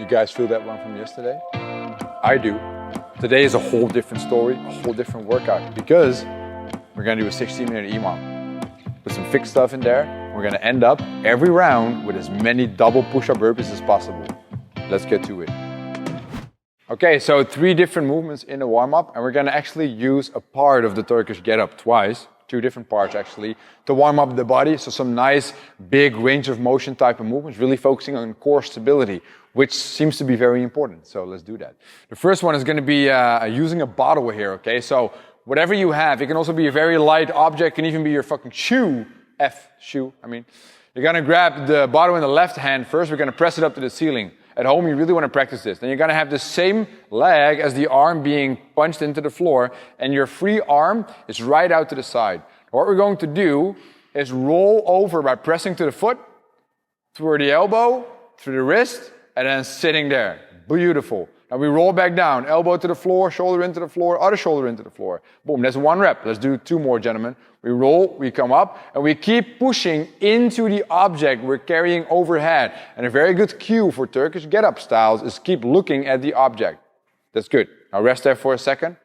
guys feel that one from yesterday? I do. Today is a whole different story, a whole different workout, because we're gonna do a 16-minute EMOM. With some fixed stuff in there, we're gonna end up every round with as many double push-up burpees as possible. Let's get to it. Okay, so 3 different movements in the warm-up, and we're gonna actually use a part of the Turkish get-up twice, 2 different parts actually, to warm up the body. So some nice big range of motion type of movements, really focusing on core stability, which seems to be very important. So let's do that. The first one is gonna be using a bottle here, okay? So whatever you have, it can also be a very light object, can even be your fucking shoe, shoe, I mean. You're gonna grab the bottle in the left hand first, we're gonna press it up to the ceiling. At home, you really want to practice this. Then you're going to have the same leg as the arm being punched into the floor, and your free arm is right out to the side. What we're going to do is roll over by pressing to the foot, through the elbow, through the wrist, and then sitting there. Beautiful. Now we roll back down, elbow to the floor, shoulder into the floor, other shoulder into the floor. Boom, that's 1 rep. Let's do 2 more, gentlemen. We roll, we come up, and we keep pushing into the object we're carrying overhead. And a very good cue for Turkish get-up styles is keep looking at the object. That's good. Now rest there for a second.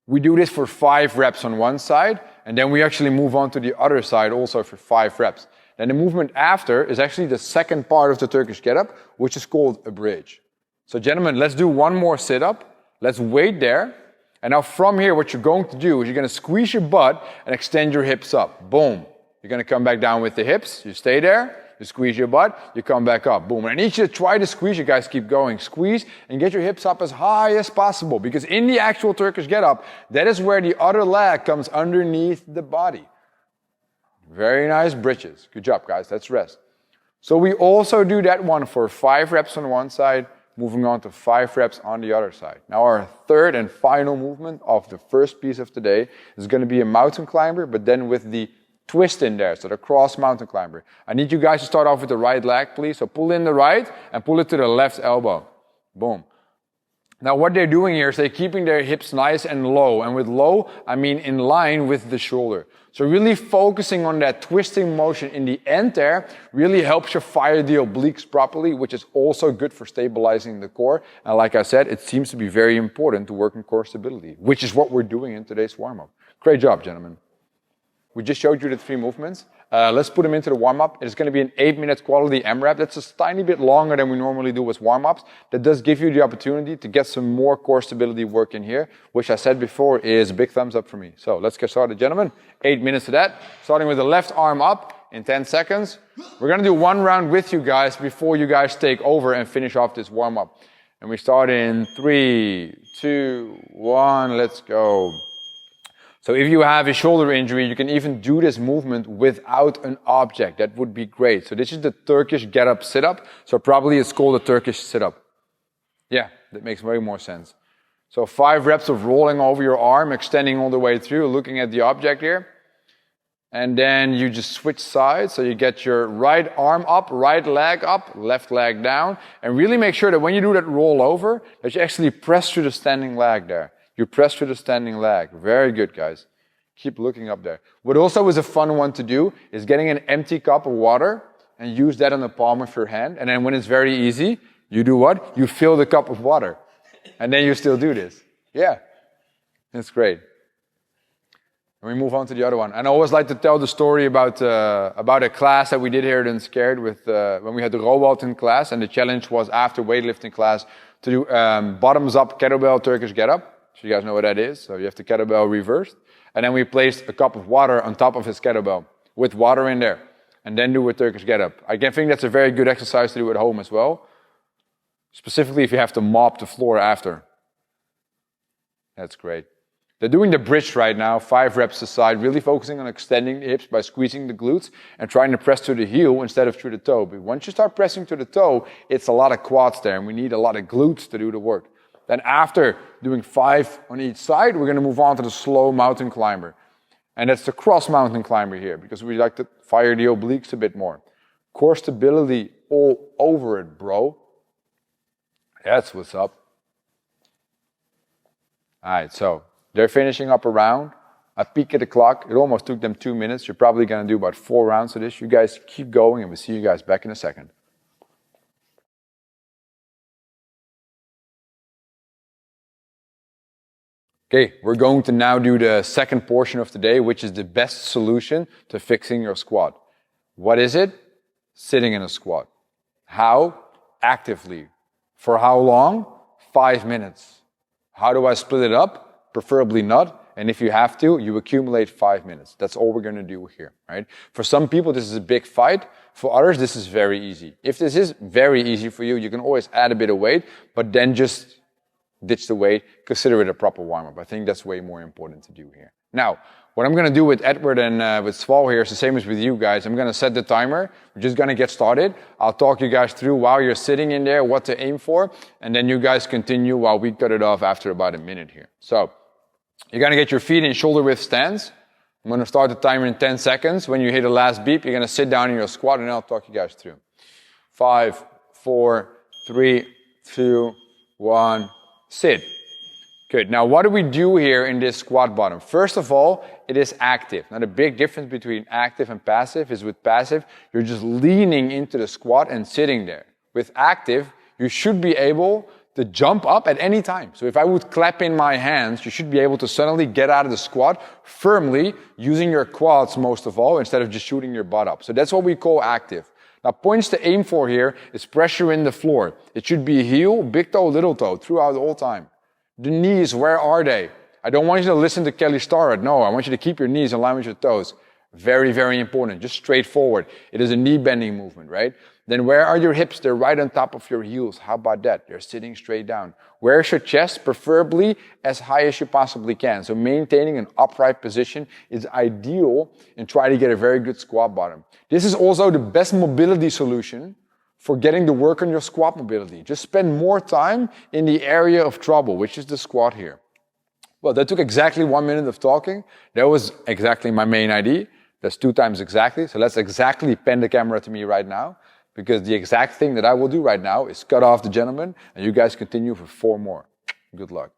We do this for 5 reps on one side, and then we actually move on to the other side also for 5 reps. Then the movement after is actually the second part of the Turkish get-up, which is called a bridge. So gentlemen, let's do 1 more sit-up. Let's wait there. And now from here, what you're going to do is you're going to squeeze your butt and extend your hips up. Boom. You're going to come back down with the hips. You stay there. You squeeze your butt. You come back up. Boom. And I need you to try to squeeze. You guys keep going. Squeeze and get your hips up as high as possible. Because in the actual Turkish get-up, that is where the other leg comes underneath the body. Very nice bridges. Good job, guys. Let's rest. So we also do that one for 5 reps on one side, moving on to 5 reps on the other side. Now our third and final movement of the first piece of today is going to be a mountain climber, but then with the twist in there, so the cross mountain climber. I need you guys to start off with the right leg, please. So pull in the right and pull it to the left elbow. Boom. Now what they're doing here is they're keeping their hips nice and low. And with low, I mean in line with the shoulder. So really focusing on that twisting motion in the end there really helps you fire the obliques properly, which is also good for stabilizing the core. And like I said, it seems to be very important to work on core stability, which is what we're doing in today's warm-up. Great job, gentlemen. We just showed you the 3 movements. Let's put them into the warm-up. It's going to be an 8-minute quality AMRAP. That's a tiny bit longer than we normally do with warm-ups. That does give you the opportunity to get some more core stability work in here, which I said before is a big thumbs up for me. So let's get started, gentlemen. 8 minutes of that. Starting with the left arm up in 10 seconds. We're going to do 1 round with you guys before you guys take over and finish off this warm-up. And we start in 3, 2, 1. Let's go. So if you have a shoulder injury, you can even do this movement without an object. That would be great. So this is the Turkish get-up sit-up. So probably it's called a Turkish sit-up. Yeah, that makes way more sense. So 5 reps of rolling over your arm, extending all the way through, looking at the object here. And then you just switch sides. So you get your right arm up, right leg up, left leg down. And really make sure that when you do that roll over, that you actually press through the standing leg there. You press through the standing leg. Very good, guys. Keep looking up there. What also is a fun one to do is getting an empty cup of water and use that on the palm of your hand. And then when it's very easy, you do what? You fill the cup of water. And then you still do this. Yeah. That's great. And we move on to the other one. And I always like to tell the story about a class that we did here at Unscared with, when we had the robot in class. And the challenge was after weightlifting class to do bottoms up kettlebell Turkish get-up. So you guys know what that is. So you have the kettlebell reversed. And then we placed a cup of water on top of his kettlebell with water in there. And then do a Turkish get-up. I think that's a very good exercise to do at home as well. Specifically if you have to mop the floor after. That's great. They're doing the bridge right now, 5 reps aside, really focusing on extending the hips by squeezing the glutes and trying to press to the heel instead of through the toe. But once you start pressing to the toe, it's a lot of quads there and we need a lot of glutes to do the work. Then after doing 5 on each side, we're going to move on to the slow mountain climber. And that's the cross mountain climber here, because we like to fire the obliques a bit more. Core stability all over it, bro. That's what's up. All right, so they're finishing up a round. I peek at the clock. It almost took them 2 minutes. You're probably going to do about 4 rounds of this. You guys keep going, and we'll see you guys back in a second. Okay, we're going to now do the second portion of the day, which is the best solution to fixing your squat. What is it? Sitting in a squat. How? Actively. For how long? 5 minutes. How do I split it up? Preferably not. And if you have to, you accumulate 5 minutes. That's all we're going to do here, right? For some people, this is a big fight. For others, this is very easy. If this is very easy for you, you can always add a bit of weight, but then just ditch the weight, consider it a proper warm-up. I think that's way more important to do here. Now, what I'm going to do with Edward and with Sval here is the same as with you guys. I'm going to set the timer. We're just going to get started. I'll talk you guys through while you're sitting in there, what to aim for, and then you guys continue while we cut it off after about a minute here. So, you're going to get your feet in shoulder width stance. I'm going to start the timer in 10 seconds. When you hit the last beep, you're going to sit down in your squat, and I'll talk you guys through. 5, 4, 3, 2, 1... sit. Good. Now, what do we do here in this squat bottom? First of all, it is active. Now, the big difference between active and passive is with passive, you're just leaning into the squat and sitting there. With active, you should be able to jump up at any time. So if I would clap in my hands, you should be able to suddenly get out of the squat firmly using your quads most of all, instead of just shooting your butt up. So that's what we call active. Now, points to aim for here is pressure in the floor. It should be heel, big toe, little toe throughout the whole time. The knees, where are they? I don't want you to listen to Kelly Starrett. No, I want you to keep your knees in line with your toes. Very, very important. Just straightforward. It is a knee bending movement, right? Then where are your hips? They're right on top of your heels. How about that? They're sitting straight down. Where's your chest? Preferably as high as you possibly can. So maintaining an upright position is ideal and try to get a very good squat bottom. This is also the best mobility solution for getting to work on your squat mobility. Just spend more time in the area of trouble, which is the squat here. Well, that took exactly 1 minute of talking. That was exactly my main idea. That's 2 times exactly. So let's exactly pen the camera to me right now, because the exact thing that I will do right now is cut off the gentleman, and you guys continue for 4 more. Good luck.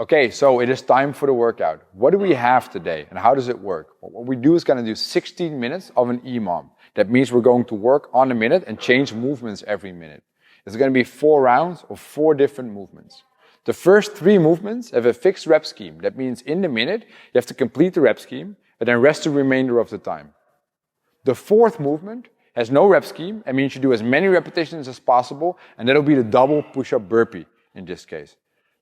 Okay, so it is time for the workout. What do we have today, and how does it work? Well, what we do is going to do 16 minutes of an EMOM. That means we're going to work on a minute and change movements every minute. It's going to be 4 rounds of 4 different movements. The first 3 movements have a fixed rep scheme. That means in the minute, you have to complete the rep scheme and then rest the remainder of the time. The 4th movement has no rep scheme. It means you do as many repetitions as possible, and that'll be the double push-up burpee in this case.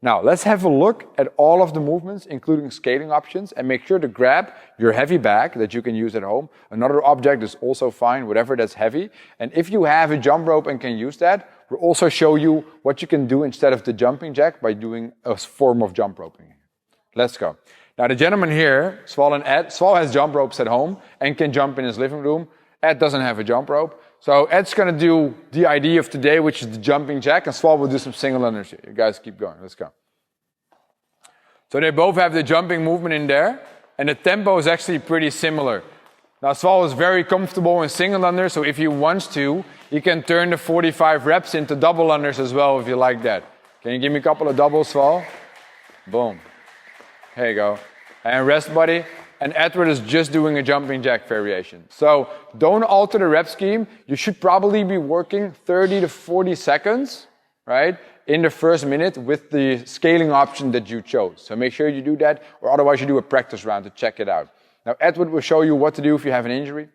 Now, let's have a look at all of the movements, including scaling options, and make sure to grab your heavy bag that you can use at home. Another object is also fine, whatever that's heavy. And if you have a jump rope and can use that, we'll also show you what you can do instead of the jumping jack by doing a form of jump roping. Let's go. Now, the gentleman here, Sval and Ed, Sval has jump ropes at home and can jump in his living room. Ed doesn't have a jump rope. So Ed's going to do the idea of today, which is the jumping jack, and Sval will do some single unders. You guys keep going. Let's go. So they both have the jumping movement in there, and the tempo is actually pretty similar. Now, Sval is very comfortable in single unders, so if he wants to, he can turn the 45 reps into double unders as well if you like that. Can you give me a couple of doubles, Sval? Boom. There you go. And rest, buddy. And Edward is just doing a jumping jack variation. So don't alter the rep scheme. You should probably be working 30 to 40 seconds, right, in the first minute with the scaling option that you chose. So make sure you do that, or otherwise you do a practice round to check it out. Now, Edward will show you what to do if you have an injury.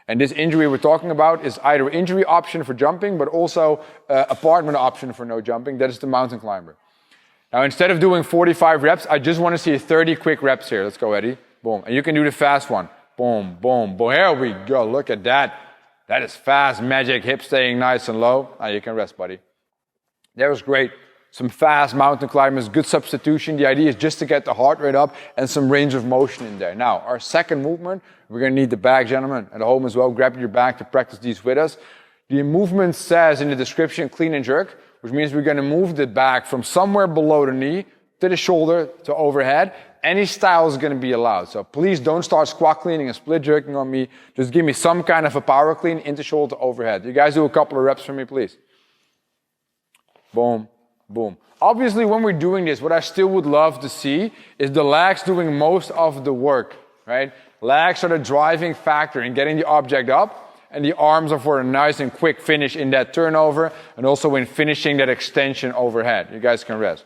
And this injury we're talking about is either injury option for jumping, but also apartment option for no jumping. That is the mountain climber. Now, instead of doing 45 reps, I just want to see 30 quick reps here. Let's go, Eddie. Boom. And you can do the fast one. Boom, boom, boom. Here we go. Look at that. That is fast magic. Hips staying nice and low. Now you can rest, buddy. That was great. Some fast mountain climbers, good substitution. The idea is just to get the heart rate up and some range of motion in there. Now, our second movement, we're going to need the bag, gentlemen, at home as well. Grab your bag to practice these with us. The movement says in the description, clean and jerk, which means we're going to move the bag from somewhere below the knee to the shoulder to overhead. Any style is going to be allowed. So please don't start squat cleaning and split jerking on me. Just give me some kind of a power clean into shoulder to overhead. You guys do a couple of reps for me, please. Boom, boom. Obviously, when we're doing this, what I still would love to see is the legs doing most of the work, right? Legs are the driving factor in getting the object up. and the arms are for a nice and quick finish in that turnover, and also when finishing that extension overhead. You guys can rest.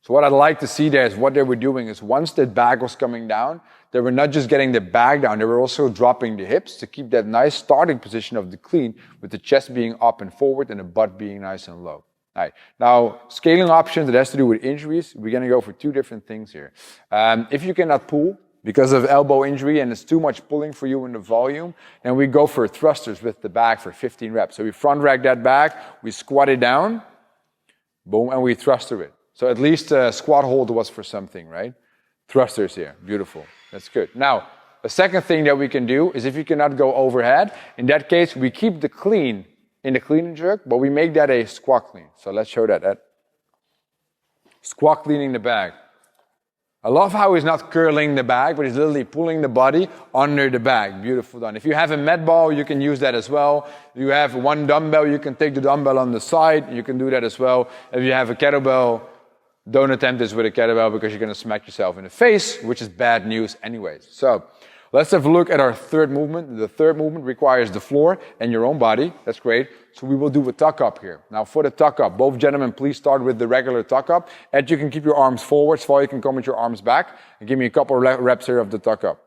So what I'd like to see there is what they were doing is once the bag was coming down, they were not just getting the bag down, they were also dropping the hips to keep that nice starting position of the clean with the chest being up and forward and the butt being nice and low. All right. Now, scaling options that has to do with injuries, we're going to go for two different things here. If you cannot pull because of elbow injury and it's too much pulling for you in the volume, then we go for thrusters with the bag for 15 reps. So we front rack that bag, we squat it down, boom, and we thruster it. So at least a squat hold was for something, right? Thrusters here, beautiful. That's good. Now, the second thing that we can do is if you cannot go overhead, in that case, we keep the clean in the clean and jerk, but we make that a squat clean. So let's show that. Squat cleaning the bag. I love how he's not curling the bag, but he's literally pulling the body under the bag. Beautiful done. If you have a med ball, you can use that as well. If you have one dumbbell, you can take the dumbbell on the side. You can do that as well. If you have a kettlebell, don't attempt this with a kettlebell because you're going to smack yourself in the face, which is bad news anyways. So let's have a look at our third movement. The third movement requires the floor and your own body. That's great. So we will do a tuck up here. Now for the tuck up, both gentlemen, please start with the regular tuck up. And you can keep your arms forward. Sval, you can come with your arms back. And give me a couple of reps here of the tuck up.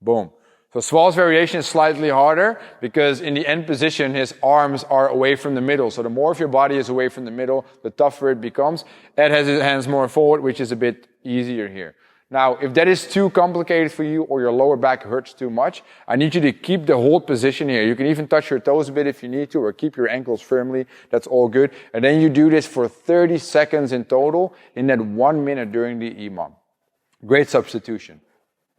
Boom. So Sval's variation is slightly harder because in the end position, his arms are away from the middle. So the more of your body is away from the middle, the tougher it becomes. Ed has his hands more forward, which is a bit easier here. Now, if that is too complicated for you or your lower back hurts too much, I need you to keep the hold position here. You can even touch your toes a bit if you need to or keep your ankles firmly. That's all good. And then you do this for 30 seconds in total in that 1 minute during the EMOM. Great substitution.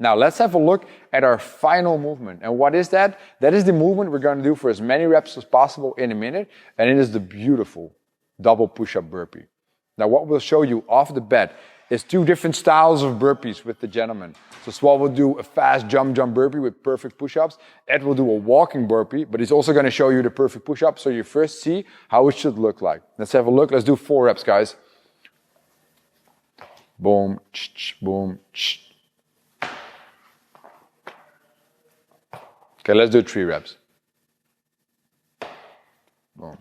Now, let's have a look at our final movement. And what is that? That is the movement we're going to do for as many reps as possible in a minute. And it is the beautiful double push-up burpee. Now, what we'll show you off the bat is two different styles of burpees with the gentleman. So Sval will do a fast jump burpee with perfect push-ups. Ed will do a walking burpee, but he's also going to show you the perfect push-up so you first see how it should look like. Let's have a look. Let's do 4 reps, guys. Boom, boom, Okay, let's do 3 reps. Boom.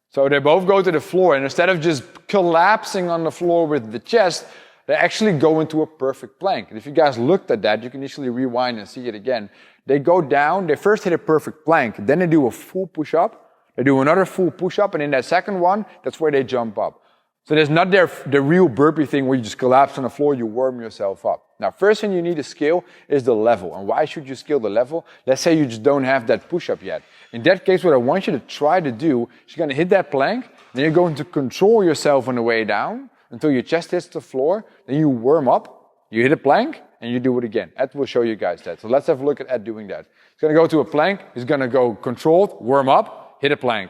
So they both go to the floor, and instead of just collapsing on the floor with the chest, they actually go into a perfect plank. And if you guys looked at that, you can easily rewind and see it again. They go down, they first hit a perfect plank, then they do a full push-up, they do another full push-up, and in that second one, that's where they jump up. So there's not the real burpee thing where you just collapse on the floor, you warm yourself up. Now, first thing you need to scale is the level. And why should you scale the level? Let's say you just don't have that push-up yet. In that case, what I want you to try to do is you're going to hit that plank, then you're going to control yourself on the way down until your chest hits the floor, then you warm up, you hit a plank, and you do it again. Ed will show you guys that. So let's have a look at Ed doing that. He's going to go to a plank, he's going to go controlled, warm up, hit a plank.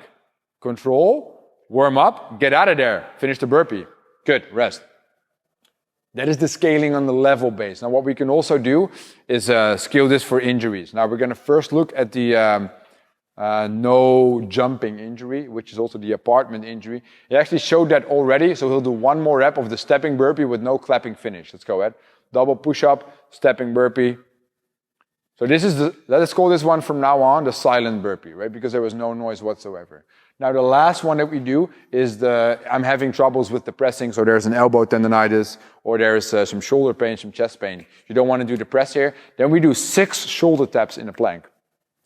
Control, warm up, get out of there, finish the burpee. Good, rest. That is the scaling on the level base. Now what we can also do is scale this for injuries. Now we're going to first look at the no jumping injury, which is also the apartment injury. He actually showed that already, so he'll do 1 more rep of the stepping burpee with no clapping finish. Let's go, Ed. Double push-up, stepping burpee. So this is let's call this one from now on the silent burpee, right? Because there was no noise whatsoever. Now the last one that we do is I'm having troubles with the pressing, so there's an elbow tendonitis, or there's some shoulder pain, some chest pain. You don't want to do the press here. Then we do 6 shoulder taps in a plank.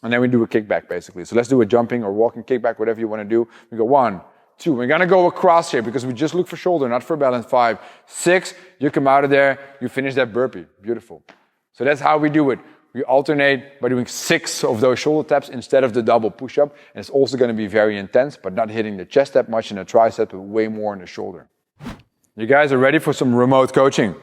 And then we do a kickback basically. So let's do a jumping or walking kickback, whatever you want to do. We go 1, 2. We're going to go across here because we just look for shoulder, not for balance. 5, 6. You come out of there, you finish that burpee. Beautiful. So that's how we do it. We alternate by doing 6 of those shoulder taps instead of the double push-up. And it's also going to be very intense, but not hitting the chest that much and the tricep, but way more in the shoulder. You guys are ready for some remote coaching.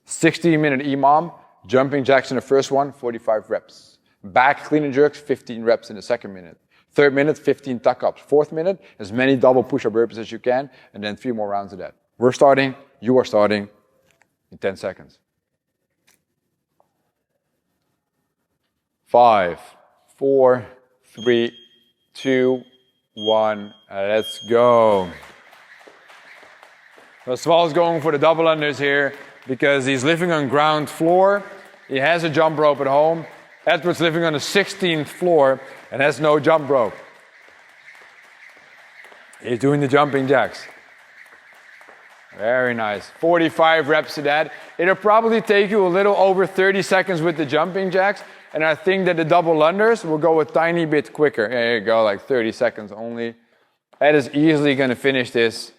60-minute EMOM, jumping jacks in the first one, 45 reps. Back clean and jerks, 15 reps in the second minute. Third minute, 15 tuck-ups. Fourth minute, as many double push-up burpees as you can, and then 3 more rounds of that. We're starting, you are starting in 10 seconds. 5, 4, 3, 2, 1, let's go. So Sval's going for the double unders here because he's living on ground floor. He has a jump rope at home. Edward's living on the 16th floor and has no jump rope. He's doing the jumping jacks. Very nice. 45 reps of that. It'll probably take you a little over 30 seconds with the jumping jacks. And I think that the double unders will go a tiny bit quicker. There you go, like 30 seconds only. Ed is easily going to finish this.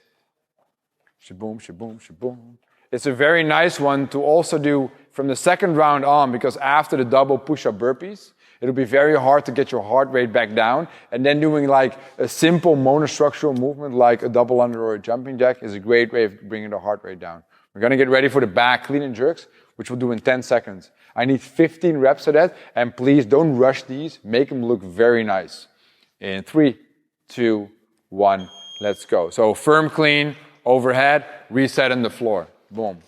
Shaboom, shaboom, shaboom. It's a very nice one to also do from the second round on, because after the double push-up burpees, it'll be very hard to get your heart rate back down. And then doing like a simple monostructural movement like a double under or a jumping jack is a great way of bringing the heart rate down. We're going to get ready for the back clean and jerks, which we'll do in 10 seconds. I need 15 reps of that, and please don't rush these. Make them look very nice. In 3, 2, 1, let's go. So firm clean, overhead, reset on the floor. Boom.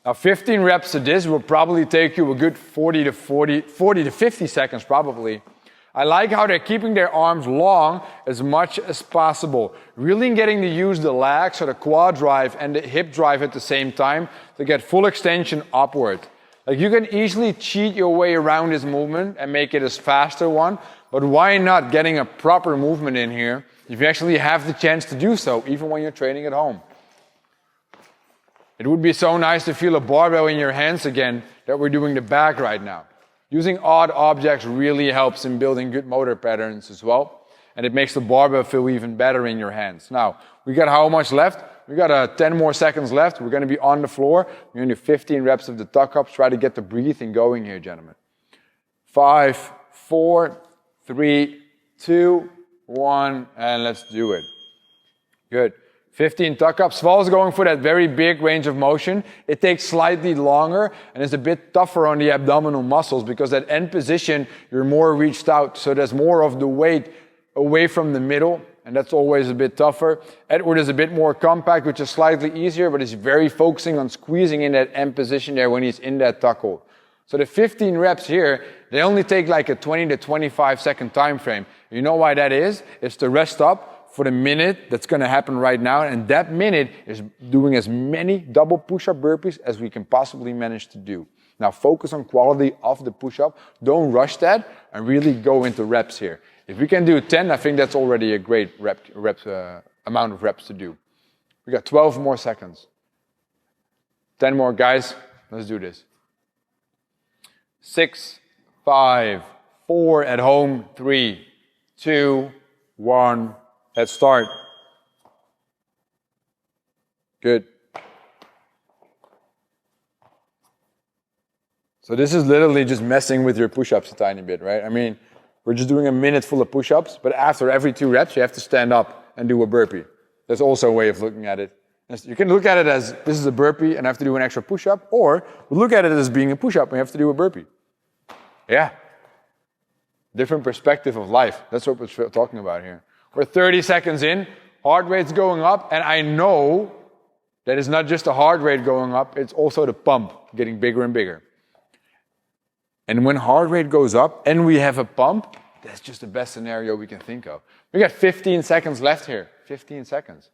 Now 15 reps of this will probably take you a good 40 to 50 seconds probably. I like how they're keeping their arms long as much as possible. Really getting to use the lag, so the quad drive and the hip drive at the same time to get full extension upward. Like you can easily cheat your way around this movement and make it a faster one, but why not getting a proper movement in here if you actually have the chance to do so, even when you're training at home? It would be so nice to feel a barbell in your hands again that we're doing the back right now. Using odd objects really helps in building good motor patterns as well. And it makes the barbell feel even better in your hands. Now, we got how much left? We got 10 more seconds left. We're going to be on the floor. We're going to do 15 reps of the tuck ups. Try to get the breathing going here, gentlemen. 5, 4, 3, 2, 1, and let's do it. Good. 15 tuck-ups. Sval's going for that very big range of motion. It takes slightly longer and is a bit tougher on the abdominal muscles because that end position, you're more reached out. So there's more of the weight away from the middle, and that's always a bit tougher. Edward is a bit more compact, which is slightly easier, but he's very focusing on squeezing in that end position there when he's in that tuck hold. So the 15 reps here, they only take like a 20 to 25 second time frame. You know why that is? It's to rest up for the minute that's going to happen right now, and that minute is doing as many double push-up burpees as we can possibly manage to do. Now focus on quality of the push-up, don't rush that, and really go into reps here. If we can do 10, I think that's already a great amount of reps to do. We got 12 more seconds. 10 more, guys. Let's do this. 6, 5, 4 at home, 3, 2, 1. Let's start. Good. So this is literally just messing with your push-ups a tiny bit, right? I mean, we're just doing a minute full of push-ups, but after every 2 reps, you have to stand up and do a burpee. That's also a way of looking at it. You can look at it as this is a burpee and I have to do an extra push-up, or look at it as being a push-up and you have to do a burpee. Yeah. Different perspective of life. That's what we're talking about here. We're 30 seconds in, heart rate's going up, and I know that it's not just the heart rate going up, it's also the pump getting bigger and bigger. And when heart rate goes up and we have a pump, that's just the best scenario we can think of. We got 15 seconds left here, 15 seconds.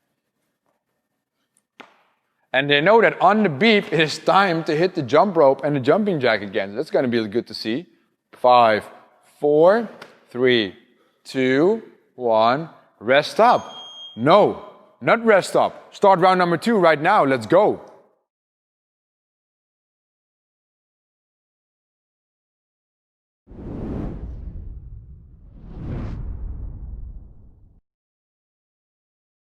And they know that on the beep, it is time to hit the jump rope and the jumping jack again. So that's going to be good to see. 5, 4, 3, 2, 1, rest up. No, not rest up. Start round number 2 right now. Let's go.